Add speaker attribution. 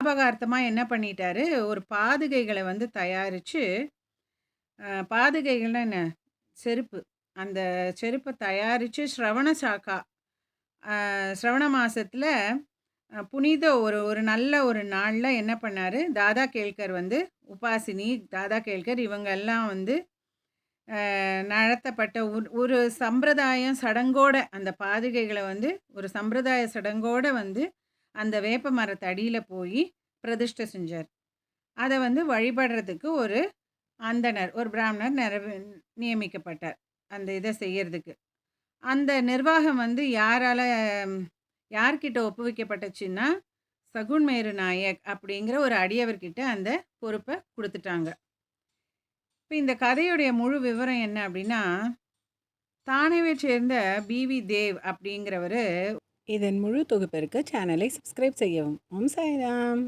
Speaker 1: ஞாபகார்த்தமா என்ன பண்ணிட்டாரு, ஒரு பாதுகைகள வந்து தயாரிச்சு, பாதுகைகள்னா என்ன? செருப்பு. அந்த செருப்ப தயாரிச்சு ஸ்ரவண சாக்கா சிரவண மாசத்துல புனித ஒரு ஒரு நல்ல ஒரு நாள்ல என்ன பண்ணாரு, தாதா கேல்கர் வந்து உபாசினி, தாதா கேல்கர் இவங்க எல்லாம் வந்து நடத்தப்பட்ட ஒரு சம்பிரதாயம் சடங்கோட அந்த பாதுகைகள வந்து ஒரு சம்பிரதாய சடங்கோட வந்து அந்த வேப்ப மரத்தடியில போயி பிரதிஷ்டை செஞ்சார். அத வந்து வழிபடுறதுக்கு ஒரு அந்தணர், ஒரு பிராமணர் நியமிக்கப்பட்டார். அந்த இத செய்யறதுக்கு. அந்த நிர்வாகம் வந்து யார்கிட்ட ஒப்புவிக்கப்பட்டுச்சுன்னா, சகுன்மேரு நாயக் அப்படிங்கிற ஒரு அடியவர்கிட்ட அந்த பொறுப்ப குடுத்துட்டாங்க. இப்ப இந்த கதையுடைய முழு விவரம் என்ன அப்படின்னா, தானேவைச் சேர்ந்த பி.வி. தேவ் அப்படிங்கிறவரு
Speaker 2: இதன் முழு தொகுப்பிற்கு சேனலை சப்ஸ்கிரைப் செய்யவும். ஓம் சாய்ராம்.